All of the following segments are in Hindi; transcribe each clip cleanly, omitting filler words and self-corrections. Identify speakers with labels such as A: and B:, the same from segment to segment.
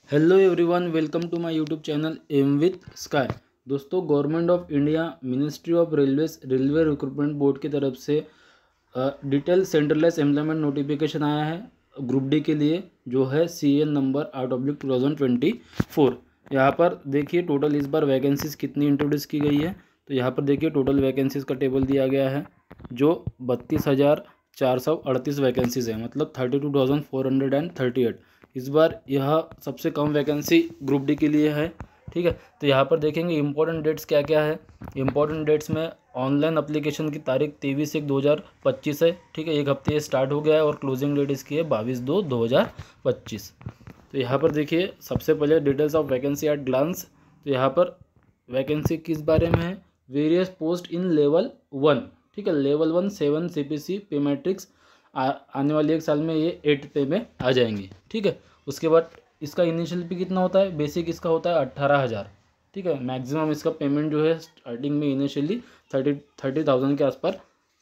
A: Hello everyone, welcome to my YouTube channel M with Sky. दोस्तों, government of India, ministry of railways, railway recruitment board की तरफ से डिटेल सेंट्रलाइज एम्प्लॉयमेंट नोटिफिकेशन आया है ग्रुप डी के लिए, जो है CN नंबर 8/2024। यहाँ पर देखिए टोटल इस बार वैकेंसीज कितनी इंट्रोड्यूस की गई है। तो यहाँ पर देखिए टोटल वैकेंसीज का टेबल दिया गया है, जो 32,438 वैकेंसीज है, मतलब 32,438। इस बार यह सबसे कम वैकेंसी ग्रुप डी के लिए है। ठीक है, तो यहाँ पर देखेंगे इंपॉर्टेंट डेट्स क्या क्या है। इंपॉर्टेंट डेट्स में ऑनलाइन अप्लीकेशन की तारीख 23/1/2025 है। ठीक है, एक हफ्ते स्टार्ट हो गया है और क्लोजिंग डेट इसकी है 22/2/2025। तो यहाँ पर देखिए सबसे पहले details of vacancy at glance. तो यहाँ पर वैकेंसी किस बारे में है, वेरियस पोस्ट इन लेवल 1। ठीक है, लेवल 1 7 CPC पे मैट्रिक्स आने वाले एक साल में ये 8 पे में आ जाएंगे। ठीक है, उसके बाद इसका इनिशियल पे कितना होता है, बेसिक इसका होता है 18,000। ठीक है, मैक्सिमम इसका पेमेंट जो है स्टार्टिंग में इनिशियली 30,000 के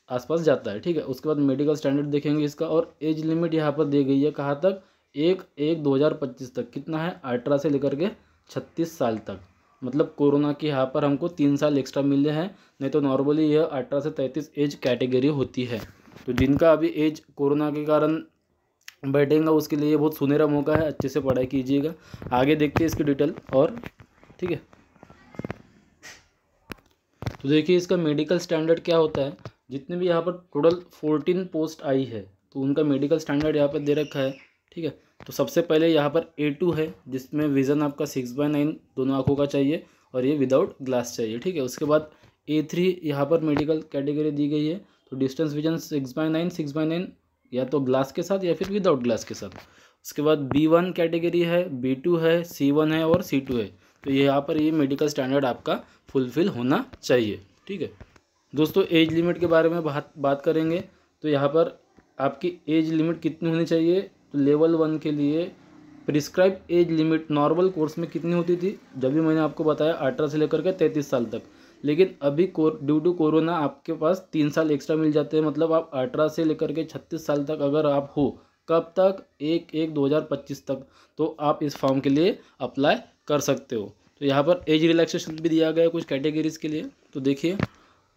A: आसपास जाता है। ठीक है, उसके बाद मेडिकल स्टैंडर्ड देखेंगे इसका, और एज लिमिट यहाँ पर दी गई है कहाँ तक, 1/1/2025 तक। कितना है, 18 से लेकर के 36 साल तक। मतलब कोरोना के यहाँ पर हमको 3 साल एक्स्ट्रा मिले हैं, नहीं तो नॉर्मली यह 18 से 33 एज कैटेगरी होती है। तो जिनका अभी एज कोरोना के कारण बैठेगा उसके लिए बहुत सुनहरा मौका है, अच्छे से पढ़ाई कीजिएगा। आगे देखते हैं इसकी डिटेल और। ठीक है, तो देखिए इसका मेडिकल स्टैंडर्ड क्या होता है। जितने भी यहाँ पर टोटल 14 पोस्ट आई है, तो उनका मेडिकल स्टैंडर्ड यहाँ पर दे रखा है। ठीक है, तो सबसे पहले यहाँ पर A2 है, जिसमें विज़न आपका 6/9 दोनों आँखों का चाहिए और ये विदाउट ग्लास चाहिए। ठीक है, उसके बाद A3 यहाँ पर मेडिकल कैटेगरी दी गई है, तो डिस्टेंस विजन 6/9 या तो ग्लास के साथ या फिर विदाउट ग्लास के साथ। उसके बाद B1 कैटेगरी है, B2 है, C1 है और C2 है। तो ये यहाँ पर ये मेडिकल स्टैंडर्ड आपका फुलफिल होना चाहिए। ठीक है दोस्तों, एज लिमिट के बारे में बात करेंगे। तो यहाँ पर आपकी एज लिमिट कितनी होनी चाहिए, तो लेवल 1 के लिए prescribe age limit normal course में कितनी होती थी, जब भी मैंने आपको बताया 18 से लेकर के 33 साल तक। लेकिन अभी ड्यू टू कोरोना आपके पास 3 साल एक्स्ट्रा मिल जाते हैं, मतलब आप 18 से लेकर के 36 साल तक अगर आप हो, कब तक, 1/1/2025 तक, तो आप इस फॉर्म के लिए अप्लाई कर सकते हो। तो यहाँ पर एज रिलैक्सेशन भी दिया गया है कुछ कैटेगरीज़ के लिए। तो देखिए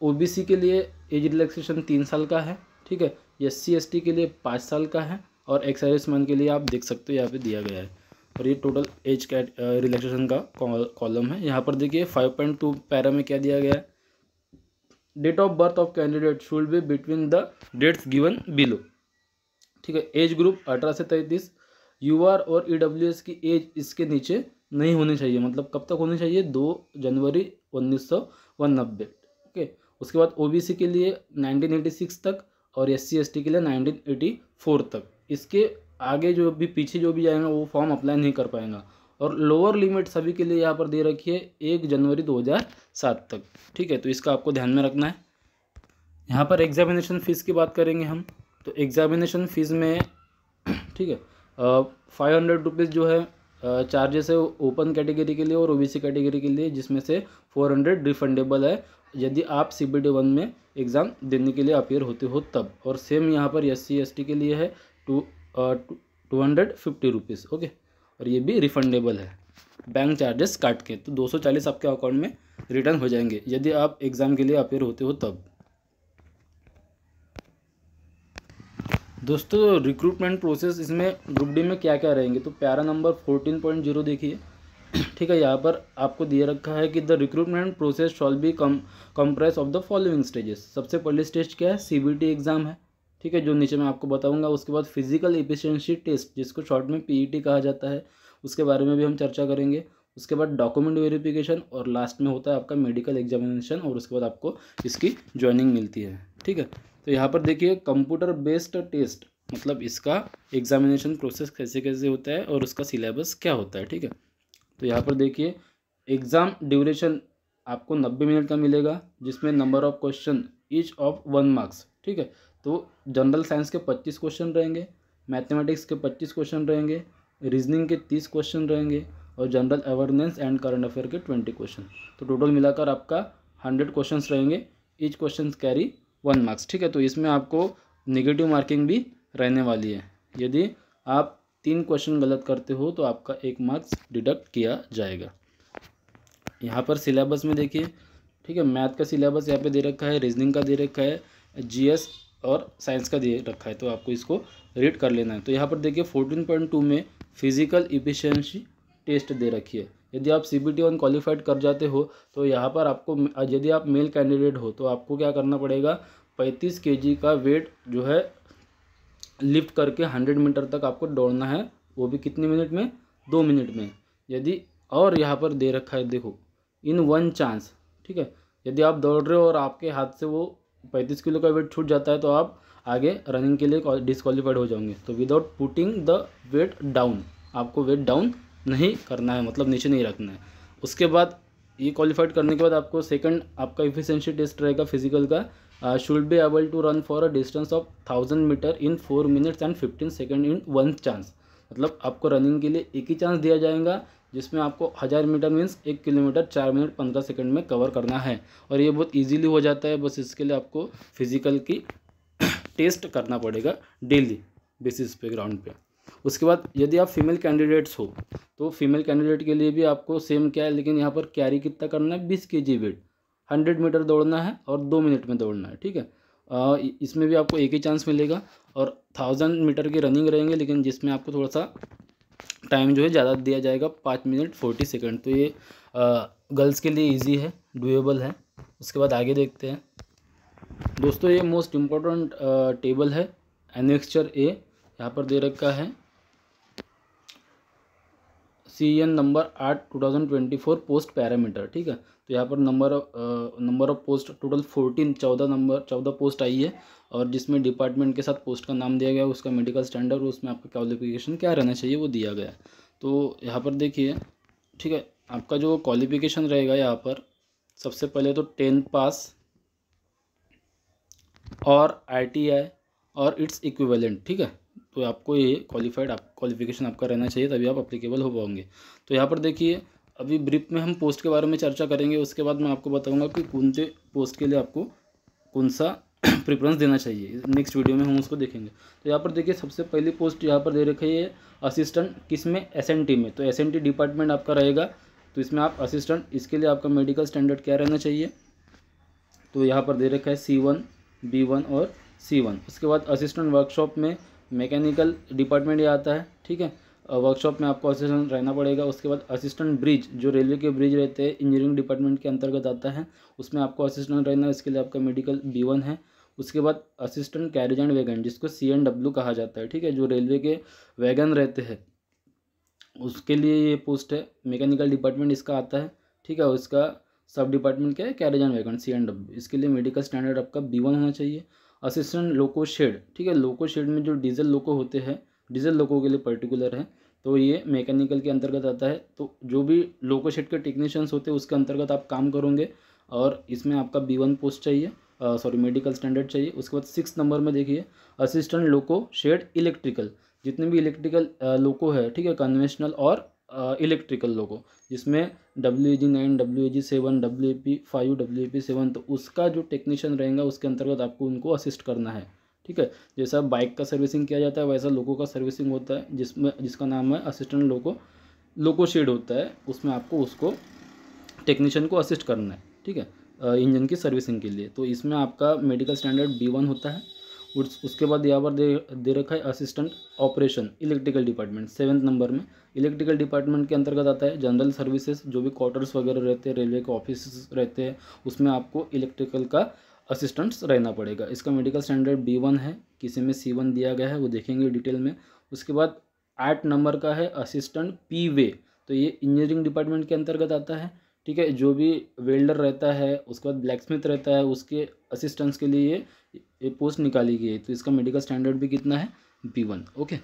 A: OBC के लिए एज रिलैक्सेशन 3 साल का है। ठीक है, SC ST के लिए 5 साल का है, और एक्स सर्विसमैन के लिए आप देख सकते हो यहाँ पे दिया गया है। और ये टोटल एज रिलैक्सेशन का कॉलम है। यहाँ पर देखिए 5.2 पैरा में क्या दिया गया है, date of birth of candidate should be between the dates given below. ठीक है, एज ग्रुप 18 से 33। UR और EWS की एज इसके नीचे नहीं होनी चाहिए, मतलब कब तक होनी चाहिए, 2 जनवरी 1990। ओके, उसके बाद OBC के लिए 1986 तक और SC ST के लिए 1984 तक। इसके आगे जो भी पीछे जो भी जाएगा वो फॉर्म अप्लाई नहीं कर पाएगा। और लोअर लिमिट सभी के लिए यहाँ पर दे रखी है 1 जनवरी 2007 तक। ठीक है, तो इसका आपको ध्यान में रखना है। यहाँ पर एग्जामिनेशन फ़ीस की बात करेंगे हम। तो एग्जामिनेशन फ़ीस में ठीक है 500 रुपीज़ जो है चार्जेस है ओपन कैटेगरी के लिए और OBC कैटेगरी के लिए, जिसमें से 400 रिफंडेबल है यदि आप CBT 1 में एग्ज़ाम देने के लिए अपीयर होते हो तब। और सेम यहाँ पर SC ST के लिए है 250 रुपीज़। ओके, और ये भी रिफंडेबल है बैंक चार्जेस काट के। तो 240 आपके अकाउंट में रिटर्न हो जाएंगे यदि आप एग्ज़ाम के लिए अपीयर होते हो तब। दोस्तों, रिक्रूटमेंट प्रोसेस इसमें ग्रुप डी में क्या क्या रहेंगे, तो पैरा नंबर 14.0 देखिए। ठीक है, यहाँ पर आपको दिए रखा है कि the recruitment process shawl B comprise of the following stages. सबसे पहले स्टेज क्या है, CBT एग्जाम है। ठीक है, जो नीचे मैं आपको बताऊंगा। उसके बाद फिजिकल एफिशिएंसी टेस्ट, जिसको शॉर्ट में PET कहा जाता है, उसके बारे में भी हम चर्चा करेंगे। उसके बाद डॉक्यूमेंट वेरिफिकेशन, और लास्ट में होता है आपका मेडिकल एग्जामिनेशन, और उसके बाद आपको इसकी ज्वाइनिंग मिलती है। ठीक है, तो यहाँ पर देखिए कंप्यूटर बेस्ड टेस्ट, मतलब इसका एग्जामिनेशन प्रोसेस कैसे कैसे होता है और उसका सिलेबस क्या होता है। ठीक है, तो यहाँ पर देखिए एग्ज़ाम ड्यूरेशन आपको 90 मिनट का मिलेगा, जिसमें number of question each of 1 marks. ठीक है, तो जनरल साइंस के 25 क्वेश्चन रहेंगे, मैथमेटिक्स के 25 क्वेश्चन रहेंगे, रीजनिंग के 30 क्वेश्चन रहेंगे, और general awareness and current affair के 20 क्वेश्चन। तो टोटल मिलाकर आपका 100 क्वेश्चन रहेंगे। Each question carry 1 marks. ठीक है, तो इसमें आपको नेगेटिव मार्किंग भी रहने वाली है। यदि आप 3 क्वेश्चन गलत करते हो तो आपका 1 मार्क्स डिडक्ट किया जाएगा। यहाँ पर सिलेबस में देखिए, ठीक है, मैथ का सिलेबस यहाँ पे दे रखा है, रीजनिंग का दे रखा है, जीएस और साइंस का दे रखा है, तो आपको इसको रीड कर लेना है। तो यहाँ पर देखिए 14.2 में फिजिकल इफिशिएंसी टेस्ट दे रखी है। यदि आप CBT 1 क्वालिफाइड कर जाते हो तो यहाँ पर आपको, यदि आप मेल कैंडिडेट हो तो आपको क्या करना पड़ेगा, 35 kg का वेट जो है लिफ्ट करके 100 मीटर तक आपको दौड़ना है, वो भी कितने मिनट में, 2 मिनट में। यदि, और यहाँ पर दे रखा है देखो, इन 1 चांस, ठीक है, यदि आप दौड़ रहे हो और आपके हाथ से वो 35 किलो का वेट छूट जाता है तो आप आगे रनिंग के लिए डिस्क्वालीफाइड हो जाओगे। तो without putting the weight down, आपको वेट डाउन नहीं करना है, मतलब नीचे नहीं रखना है। उसके बाद ये क्वालिफाइड करने के बाद आपको सेकंड आपका इफिशिएंसी टेस्ट रहेगा फिजिकल का, should be able to run for a distance of 1000 metre इन 4 minutes and 15 second in 1 chance. मतलब आपको रनिंग के लिए एक ही चांस दिया जाएगा, जिसमें आपको 1000 metre means 1 kilometre 4 minute 15 second में कवर करना है। और ये बहुत इजीली हो जाता है, बस इसके लिए आपको फिजिकल की टेस्ट करना पड़ेगा डेली बेसिस पे, ग्राउंड पे। उसके बाद यदि आप फीमेल कैंडिडेट्स हो तो फीमेल कैंडिडेट के लिए भी आपको सेम क्या है, लेकिन यहाँ पर कैरी कितना करना है, 20 kg वेट, 100 मीटर दौड़ना है और 2 मिनट में दौड़ना है, ठीक है। इसमें भी आपको एक ही चांस मिलेगा और 1000 मीटर की रनिंग रहेंगे, लेकिन जिसमें आपको थोड़ा सा टाइम जो है ज़्यादा दिया जाएगा, 5 मिनट 40 सेकंड। तो ये गर्ल्स के लिए इजी है, डुएबल है। उसके बाद आगे देखते हैं दोस्तों, ये मोस्ट इम्पोर्टेंट टेबल है, एनेक्स्चर ए, यहाँ पर दे रखा है CN नंबर 8 2024 पोस्ट पैरामीटर, ठीक है। तो यहाँ पर number of post total 14 post आई है, और जिसमें डिपार्टमेंट के साथ पोस्ट का नाम दिया गया है, उसका मेडिकल स्टैंडर्ड, उसमें आपका क्वालिफिकेशन क्या रहना चाहिए वो दिया गया है। तो यहाँ पर देखिए, ठीक है, आपका जो क्वालिफिकेशन रहेगा यहाँ पर सबसे पहले तो 10th पास और ITI और इट्स इक्विवेलेंट, ठीक है। तो आपको ये क्वालिफिकेशन आपका रहना चाहिए, तभी आप अप्लीकेबल हो पाओगे। तो यहाँ पर देखिए, अभी ब्रीफ में हम पोस्ट के बारे में चर्चा करेंगे, उसके बाद मैं आपको बताऊंगा कि कौन से पोस्ट के लिए आपको कौन सा प्रेफरेंस देना चाहिए। नेक्स्ट वीडियो में हम उसको देखेंगे। तो यहाँ पर देखिए, सबसे पहली पोस्ट यहाँ पर दे रखी है असिस्टेंट, किसमें, SNT में। तो SNT डिपार्टमेंट आपका रहेगा, तो इसमें आप असिस्टेंट, इसके लिए आपका मेडिकल स्टैंडर्ड क्या रहना चाहिए, तो यहाँ पर दे रखा है C1, B1 और C1। उसके बाद असिस्टेंट वर्कशॉप में मैकेनिकल डिपार्टमेंट ये आता है, ठीक है। वर्कशॉप में आपको असिस्टेंट रहना पड़ेगा। उसके बाद असिस्टेंट ब्रिज, जो रेलवे के ब्रिज रहते हैं, इंजीनियरिंग डिपार्टमेंट के अंतर्गत आता है, उसमें आपको असिस्टेंट रहना है, इसके लिए आपका मेडिकल B1 है। उसके बाद असिस्टेंट कैरेज एंड वैगन, जिसको CNW कहा जाता है, ठीक है, जो रेलवे के वैगन रहते हैं, उसके लिए ये पोस्ट है। मैकेनिकल डिपार्टमेंट इसका आता है, ठीक है। उसका सब डिपार्टमेंट क्या है, कैरेज एंड वैगन, CNW। इसके लिए मेडिकल स्टैंडर्ड आपका B1 होना चाहिए। असिस्टेंट लोको शेड, ठीक है, लोको शेड में जो डीजल लोको होते हैं, डीजल लोको के लिए पर्टिकुलर है, तो ये मैकेनिकल के अंतर्गत आता है। तो जो भी लोको शेड के टेक्नीशियंस होते हैं उसके अंतर्गत आप काम करोगे, और इसमें आपका B1 पोस्ट चाहिए, मेडिकल स्टैंडर्ड चाहिए। उसके बाद 6 नंबर में देखिए, असिस्टेंट लोको शेड इलेक्ट्रिकल, जितने भी इलेक्ट्रिकल लोको है, ठीक है, कन्वेंशनल और इलेक्ट्रिकल लोको, जिसमें WAG9, WAG7, WAP5, WAP7, तो उसका जो टेक्नीशियन रहेगा उसके अंतर्गत आपको उनको असिस्ट करना है, ठीक है। जैसा बाइक का सर्विसिंग किया जाता है वैसा लोको का सर्विसिंग होता है, जिसका नाम है असिस्टेंट लोको शेड होता है, उसमें आपको उसको टेक्नीशियन को असिस्ट करना है, ठीक है, इंजन की सर्विसिंग के लिए। तो इसमें आपका मेडिकल स्टैंडर्ड B1 होता है। उसके बाद यहाँ पर दे रखा है assistant operation electrical department, 7th number में। इलेक्ट्रिकल डिपार्टमेंट के अंतर्गत आता है जनरल सर्विसेज, जो भी क्वार्टर्स वगैरह रहते हैं, रेलवे के ऑफिस रहते हैं, उसमें आपको इलेक्ट्रिकल का असिस्टेंट्स रहना पड़ेगा। इसका मेडिकल स्टैंडर्ड B1 है, किसी में C1 दिया गया है, वो देखेंगे डिटेल में। उसके बाद 8 नंबर का है असिस्टेंट PWay, तो ये इंजीनियरिंग डिपार्टमेंट के अंतर्गत आता है, ठीक है। जो भी वेल्डर रहता है, उसके बाद ब्लैक स्मिथ रहता है, उसके असिस्टेंट्स के लिए ये पोस्ट निकाली गई है। तो इसका मेडिकल स्टैंडर्ड भी कितना है, B1, ओके।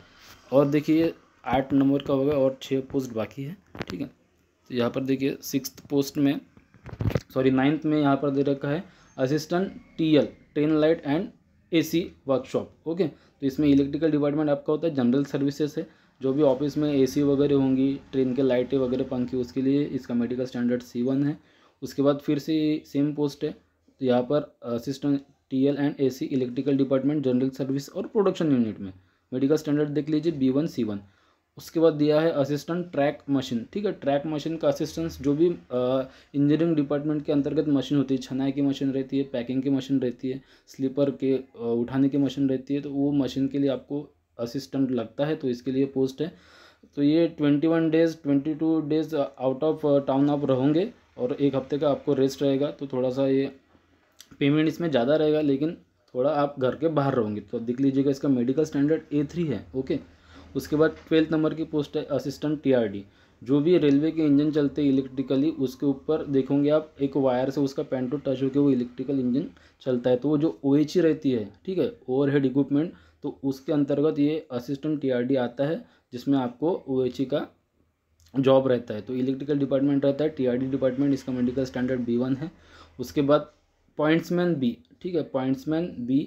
A: और देखिए 8 नंबर का होगा और 6 पोस्ट बाकी है, ठीक है। तो यहाँ पर देखिए 9th में यहाँ पर दे रखा है assistant TL train light and AC workshop, okay. तो इसमें इलेक्ट्रिकल डिपार्टमेंट आपका होता है, जनरल सर्विसेज है, जो भी ऑफिस में AC वगैरह होंगी, ट्रेन के लाइटें वगैरह पंखे, उसके लिए इसका मेडिकल स्टैंडर्ड C1 है। उसके बाद फिर से सेम पोस्ट है, तो यहाँ पर assistant TL and AC electrical department, general service और प्रोडक्शन यूनिट में मेडिकल स्टैंडर्ड देख लीजिए B1 C1। उसके बाद दिया है असिस्टेंट ट्रैक मशीन, ठीक है। ट्रैक मशीन का असिस्टेंस जो भी इंजीनियरिंग डिपार्टमेंट के अंतर्गत मशीन होती है, छनाई की मशीन रहती है, पैकिंग की मशीन रहती है, स्लीपर के उठाने की मशीन रहती है, तो वो मशीन के लिए आपको असिस्टेंट लगता है, तो इसके लिए पोस्ट है। तो ये 21 days 22 days out of town आप रहोगे और 1 हफ्ते का आपको रेस्ट रहेगा। तो थोड़ा सा ये पेमेंट इसमें ज़्यादा रहेगा, लेकिन थोड़ा आप घर के बाहर रहोगे। तो देख लीजिएगा, इसका मेडिकल स्टैंडर्ड A3 है, ओके। उसके बाद 12th नंबर की पोस्ट है असिस्टेंट TRD। जो भी रेलवे के इंजन चलते हैं इलेक्ट्रिकली, उसके ऊपर देखोगे आप एक वायर से उसका पेन टू टच होकर वो इलेक्ट्रिकल इंजन चलता है। तो वो जो OHE रहती है, ठीक है, ओवरहेड इक्विपमेंट, तो उसके अंतर्गत ये असिस्टेंट TRD आता है, जिसमें आपको OHE का जॉब रहता है। तो इलेक्ट्रिकल डिपार्टमेंट रहता है, TRD डिपार्टमेंट, इसका मेडिकल स्टैंडर्ड B1 है। उसके बाद पॉइंट्समैन B, ठीक है, पॉइंट्समैन B,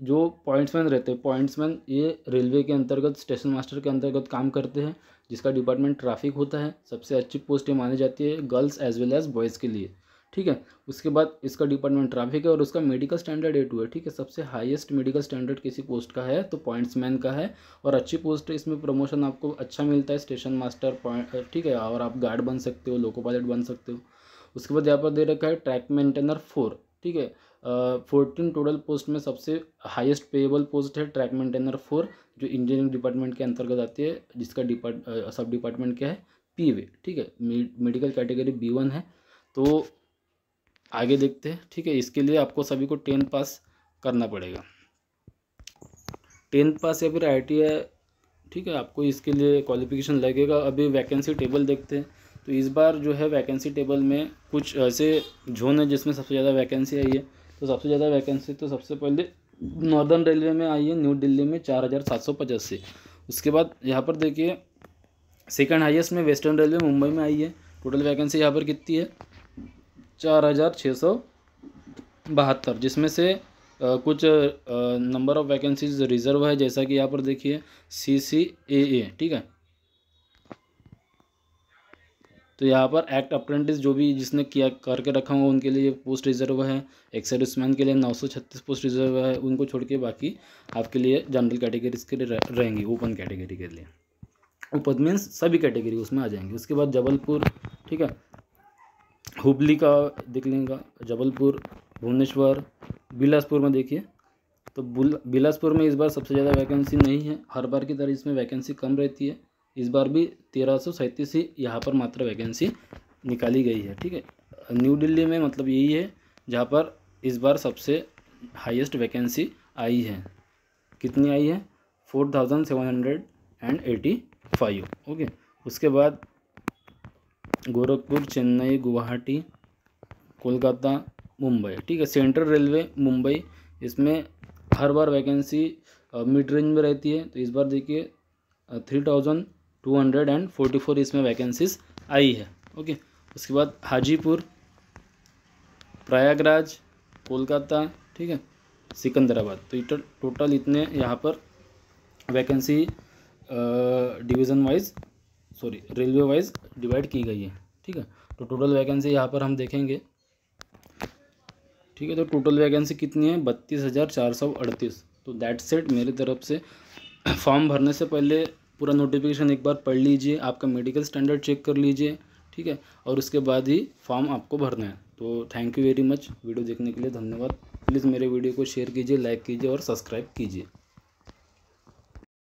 A: जो पॉइंट्समैन रहते हैं, पॉइंट्समैन ये रेलवे के अंतर्गत स्टेशन मास्टर के अंतर्गत काम करते हैं, जिसका डिपार्टमेंट ट्रैफिक होता है। सबसे अच्छी पोस्ट ये मानी जाती है girls as well as boys के लिए, ठीक है। उसके बाद इसका डिपार्टमेंट ट्रैफिक है और उसका मेडिकल स्टैंडर्ड A2 है, ठीक है। सबसे हाईएस्ट मेडिकल स्टैंडर्ड किसी पोस्ट का है तो पॉइंट्समैन का है, और अच्छी पोस्ट है, इसमें प्रमोशन आपको अच्छा मिलता है, स्टेशन मास्टर पॉइंट, ठीक है, और आप गार्ड बन सकते हो, लोको पायलट बन सकते हो। उसके बाद यहाँ पर दे रखा है ट्रैक मेंटेनर 4, ठीक है। 14 टोटल पोस्ट में सबसे हाईएस्ट पेएबल पोस्ट है ट्रैक मेंटेनर 4, जो इंजीनियरिंग डिपार्टमेंट के अंतर्गत आती है, जिसका सब डिपार्टमेंट क्या है, PV, ठीक है। मेडिकल कैटेगरी B1 है। तो आगे देखते हैं, ठीक है। इसके लिए आपको सभी को 10 पास करना पड़ेगा, 10 पास या फिर ITI, ठीक है। आपको इसके लिए क्वालिफिकेशन लगेगा। अभी वैकेंसी टेबल देखते हैं। तो इस बार जो है वैकेंसी टेबल में कुछ ऐसे जोन है जिसमें सबसे ज़्यादा वैकेंसी आई है। तो सबसे ज़्यादा वैकेंसी तो सबसे पहले नॉर्दर्न रेलवे में आई है, न्यू दिल्ली में 4785। उसके बाद यहाँ पर देखिए सेकंड हाईएस्ट में वेस्टर्न रेलवे मुंबई में आई है। टोटल वैकेंसी यहाँ पर कितनी है, 4672, जिसमें से कुछ नंबर ऑफ़ वैकेंसीज रिजर्व है, जैसा कि यहाँ पर देखिए CCAA, ठीक है। तो यहाँ पर एक्ट अप्रेंटिस जो भी जिसने किया करके रखा हुआ उनके लिए पोस्ट रिजर्व है। एक्स सर्विसमैन के लिए 936 पोस्ट रिजर्व है, उनको छोड़ के बाकी आपके लिए जनरल कैटेगरीज के लिए रहेंगी, ओपन कैटेगरी के लिए। ओपन मीन्स सभी कैटेगरी उसमें आ जाएंगे। उसके बाद जबलपुर, ठीक है, हुबली का देख लेंगे, जबलपुर, भुवनेश्वर, बिलासपुर में देखिए। तो बिलासपुर में इस बार सबसे ज़्यादा वैकेंसी नहीं है, हर बार की तरह इसमें वैकेंसी कम रहती है। इस बार भी 1337 ही यहाँ पर मात्र वैकेंसी निकाली गई है, ठीक है। न्यू दिल्ली में मतलब यही है जहाँ पर इस बार सबसे हाईएस्ट वैकेंसी आई है। कितनी आई है, 4785, ओके। उसके बाद गोरखपुर, चेन्नई, गुवाहाटी, कोलकाता, मुंबई, ठीक है। सेंट्रल रेलवे मुंबई, इसमें हर बार वैकेंसी मिड रेंज में रहती है। तो इस बार देखिए 3244 इसमें वैकेंसीज आई है, ओके। उसके बाद हाजीपुर, प्रयागराज, कोलकाता, ठीक है, सिकंदराबाद। तो टोटल इतने यहाँ पर vacancy division wise, sorry railway wise divide की गई है, ठीक है। तो टोटल वैकेंसी यहाँ पर हम देखेंगे, ठीक है। तो टोटल वैकेंसी कितनी है, 32,438। तो दैट्स इट मेरी तरफ से। फॉर्म भरने से पहले पूरा नोटिफिकेशन एक बार पढ़ लीजिए, आपका मेडिकल स्टैंडर्ड चेक कर लीजिए, ठीक है, और उसके बाद ही फॉर्म आपको भरना है। तो thank you very much, video देखने के लिए धन्यवाद। प्लीज़ मेरे वीडियो को शेयर कीजिए, लाइक कीजिए और सब्सक्राइब कीजिए।